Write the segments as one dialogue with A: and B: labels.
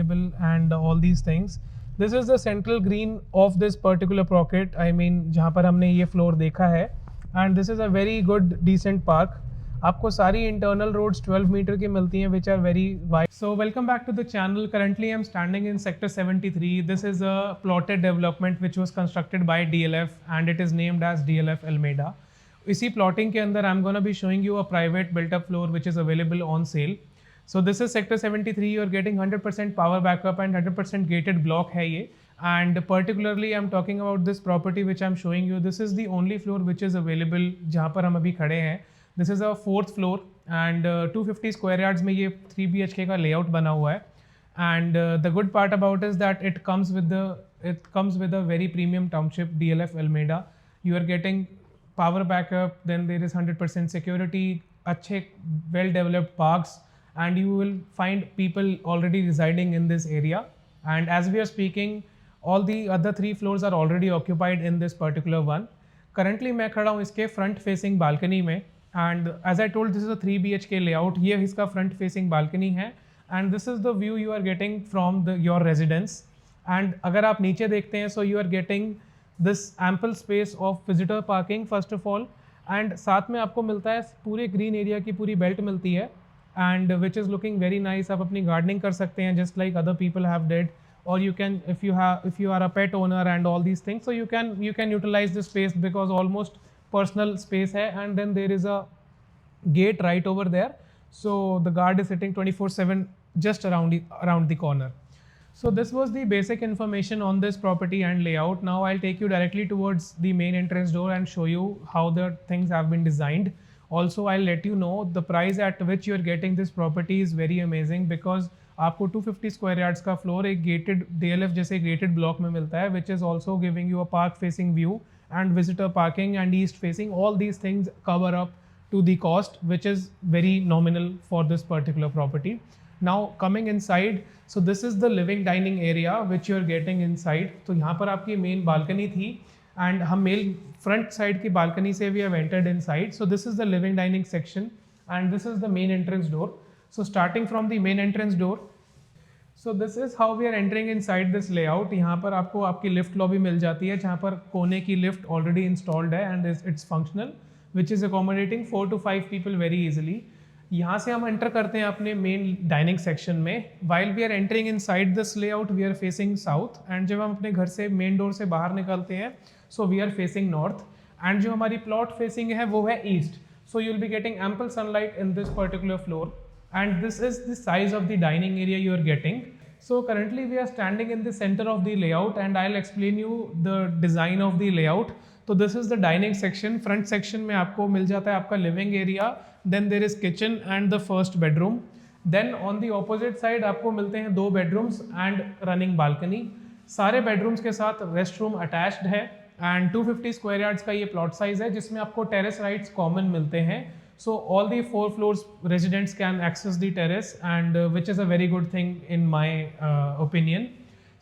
A: available and all these things. This is the central green of this particular pocket, I mean जहाँ पर हमने ये floor देखा है, and this is a very good decent park. आपको सारी internal roads 12 metre की मिलती हैं which are very wide. So welcome back to the channel. Currently I'm standing in sector 73. This is a plotted development which was constructed by DLF and it is named as DLF Almeida. इसी plotting के अंदर I'm gonna be showing you a private built up floor which is available on sale. So this is sector 73. You are getting 100% power backup and 100% gated block है ये. And particularly I'm talking about this property which I'm showing you. This is the only floor which is available जहाँ पर हम अभी खड़े हैं. This is a 4th floor and 250 square yards में ये 3 BHK का layout बना हुआ है. And the good part about is that it comes with a very premium township DLF Almeida. You are getting power backup, then there is 100% security, अच्छे well developed parks, and you will find people already residing in this area. And as we are speaking, all the other 3 floors are already occupied in this particular one. Currently मैं खड़ा हूँ इसके front facing balcony में, and as I told, this is a 3 BHK layout. ये इसका front facing balcony है, and this is the view you are getting from your residence. And अगर आप नीचे देखते हैं, so you are getting this ample space of visitor parking first of all, and साथ में आपको मिलता है पूरे green area की पूरी belt मिलती है, and which is looking very nice. आप अपनी gardening कर सकते हैं just like other people have did, or you can if you are a pet owner and all these things, so you can utilize this space because almost personal space है. And then there is a gate right over there, so the guard is sitting 24/7 just around the corner. So this was the basic information on this property and layout. Now I'll take you directly towards the main entrance door and show you how the things have been designed. Also I'll let you know the price at which you're getting this property is very amazing because आपको 250 square yards का floor एक gated DLF जैसे gated block में मिलता है, which is also giving you a park facing view and visitor parking and east facing. All these things cover up to the cost, which is very nominal for this particular property. Now coming inside, so this is the living dining area which you are getting inside. तो यहाँ पर आपकी main balcony थी and हम main front side की balcony से we have entered inside. So this is the living dining section and this is the main entrance door. So starting from the main entrance door, so this is how we are entering inside this layout. यहाँ पर आपको आपकी lift lobby मिल जाती है जहाँ पर कोने की lift already installed है and it's functional, which is accommodating 4 to 5 people very easily. यहाँ से हम एंटर करते हैं अपने मेन डाइनिंग सेक्शन में. While we are entering inside this layout we are facing south, and जब हम अपने घर से मेन डोर से बाहर निकलते हैं so we are facing north, and जो हमारी प्लॉट फेसिंग है वो है east. So you will be getting ample sunlight in this particular floor and this is the size of the dining area you are getting. So currently we are standing in the center of the layout and I'll explain you the design of the layout. So this is the dining section. Front section में आपको मिल जाता है आपका living area, then there is kitchen and the first bedroom. Then on the opposite side आपको मिलते हैं 2 bedrooms and running balcony. सारे bedrooms के साथ restroom attached है and 250 square yards का ये plot size है जिसमें आपको terrace rights common मिलते हैं. So all the 4 floors residents can access the terrace and which is a very good thing in my opinion.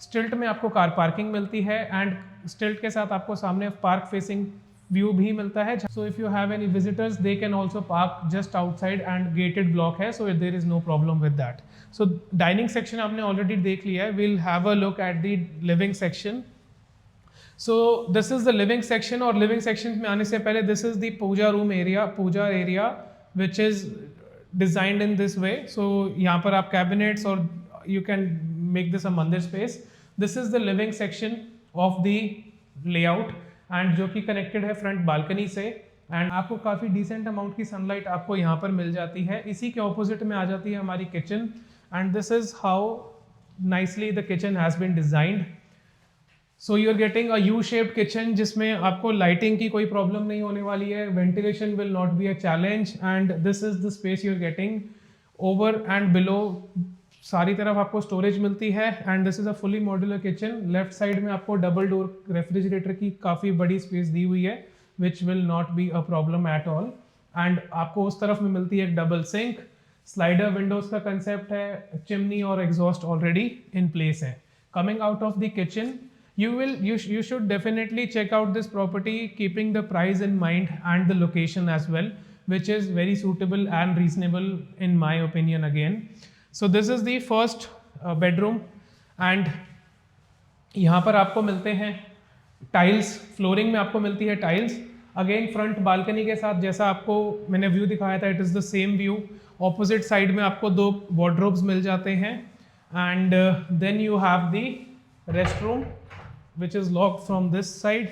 A: Stilt में आपको car parking मिलती है and stilt के साथ आपको सामने park facing view भी मिलता है. So if you have any visitors they can also park just outside and gated block है, so there is no problem with that. So dining section आपने already देख लिया है. We'll have a look at the living section. So this is the living section, और living section में आने से पहले this is the puja room area, puja area which is designed in this way. So यहाँ पर आप cabinets और you can make this a mandir space. This is the living section of the layout and जो कि connected है front balcony से, and आपको काफ़ी decent amount की sunlight आपको यहाँ पर मिल जाती है. इसी के opposite में आ जाती है हमारी kitchen and this is how nicely the kitchen has been designed. So you are getting a U-shaped kitchen जिसमें आपको lighting की कोई problem नहीं होने वाली है, ventilation will not be a challenge and this is the space you are getting. Over and below सारी तरफ आपको storage मिलती है and this is a fully modular kitchen. Left side में आपको double door refrigerator की काफ़ी बड़ी space दी हुई है which will not be a problem at all. And आपको उस तरफ में मिलती है एक double sink, slider windows का concept है, chimney और exhaust already in place है. Coming out of the kitchen, you should definitely check out this property keeping the price in mind and the location as well, which is very suitable and reasonable in my opinion again. So this is the first bedroom and यहाँ पर आपको मिलते हैं tiles, flooring में आपको मिलती है tiles. Again front balcony के साथ जैसा आपको मैंने व्यू दिखाया था, it is the same view. Opposite side में आपको 2 वार्डरोब्स मिल जाते हैं and then you have the rest room which is locked from this side.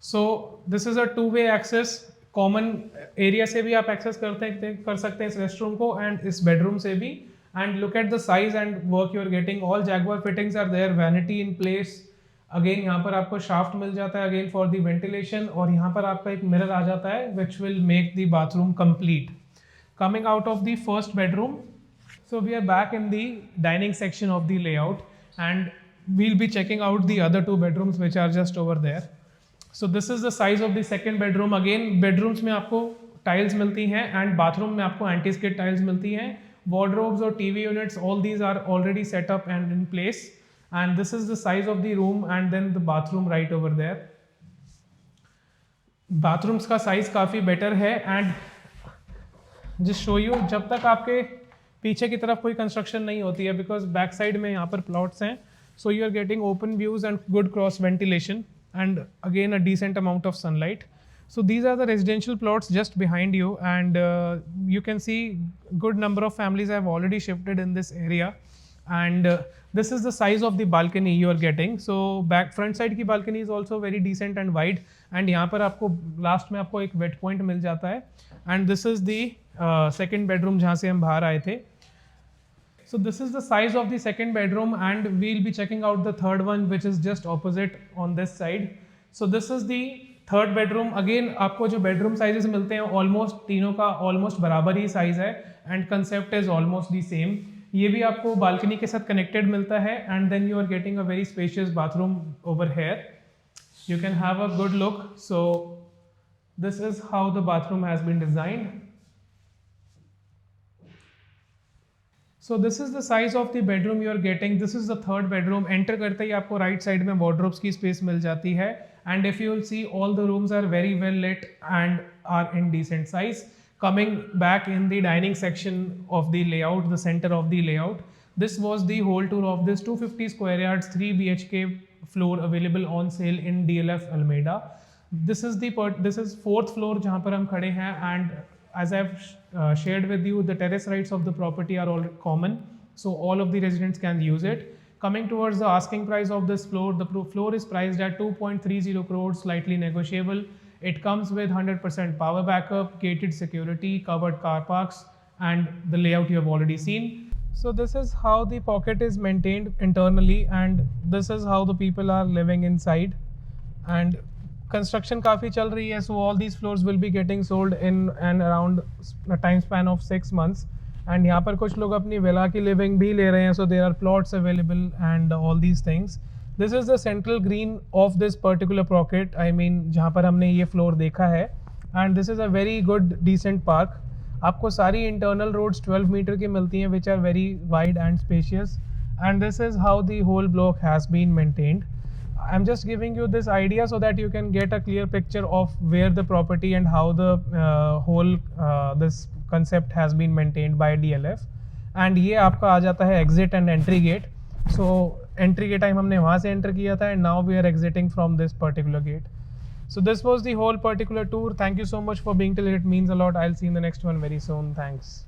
A: So this is a two way access. Common area से भी आप एक्सेस कर सकते हैं इस रेस्ट रूम को एंड इस बेडरूम से भी। And look at the size and work you are getting, all Jaguar fittings are there, vanity in place. Again यहाँ पर आपको शाफ्ट मिल जाता है अगेन फॉर द वेंटिलेशन, और यहाँ पर आपका एक मिरर आ जाता है which will make the bathroom complete. Coming out of the first bedroom, so we are back in the dining section of the layout and we'll be checking out the other 2 bedrooms which are just over there. So this is the size of the second bedroom. Again bedrooms में आपको tiles मिलती हैं and bathroom में आपको anti skid tiles मिलती हैं। Wardrobes और TV units, all these are already set up and in place, and this is the size of the room and then the bathroom right over there. Bathrooms का size काफ़ी better है and just show you, जब तक आपके पीछे की तरफ कोई कंस्ट्रक्शन नहीं होती है बिकॉज बैक साइड में यहाँ पर प्लॉट्स हैं, so you are getting open views and good cross ventilation and again a decent amount of sunlight. So these are the residential plots just behind you and you can see good number of families have already shifted in this area and this is the size of the balcony you are getting. So back front side की balcony is also very decent and wide and यहाँ पर आपको last में आपको एक wet point मिल जाता है and this is the second bedroom जहाँ से हम बाहर आए थे. So this is the size of the second bedroom and we'll be checking out the third one which is just opposite on this side. So this is the third bedroom. Again आपको जो bedroom sizes मिलते हैं almost तीनों का almost बराबर ही size है and concept is almost the same. ये भी आपको बालकनी के साथ कनेक्टेड मिलता है and then you are getting a very spacious bathroom over here. You can have a good look. So this is how the bathroom has been designed. So this is the size of the bedroom you are getting. This is the third bedroom. Enter करते ही आपको right side में wardrobes की space मिल जाती है and if you will see all the rooms are very well lit and are in decent size. Coming back in the dining section of the layout, the center of the layout, this was the whole tour of this 250 square yards 3 BHK floor available on sale in DLF Almeida. This is fourth floor जहाँ पर हम खड़े हैं and as I've shared with you, the terrace rights of the property are all common, so all of the residents can use it. Coming towards the asking price of this floor, the floor is priced at 2.30 crores, slightly negotiable. It comes with 100% power backup, gated security, covered car parks, and the layout you have already seen. So this is how the pocket is maintained internally, and this is how the people are living inside. And construction काफ़ी चल रही है, so all these floors will be getting sold in and around time span of 6 months. And यहाँ पर कुछ लोग अपनी villa की लिविंग भी ले रहे हैं, so there are plots available and all these things. This is the central green of this particular pocket, I mean जहाँ पर हमने ये फ्लोर देखा है. And this is a very good decent park. आपको सारी इंटरनल रोड्स 12 मीटर की मिलती हैं which are very wide and spacious and this is how the whole block has been maintained. I'm just giving you this idea so that you can get a clear picture of where the property and how the whole this concept has been maintained by DLF. And ये आपका आ जाता है exit and entry gate. So entry के time हमने वहाँ से enter किया था and now we are exiting from this particular gate. So this was the whole particular tour. Thank you so much for being till. It means a lot. I'll see you in the next one very soon. Thanks.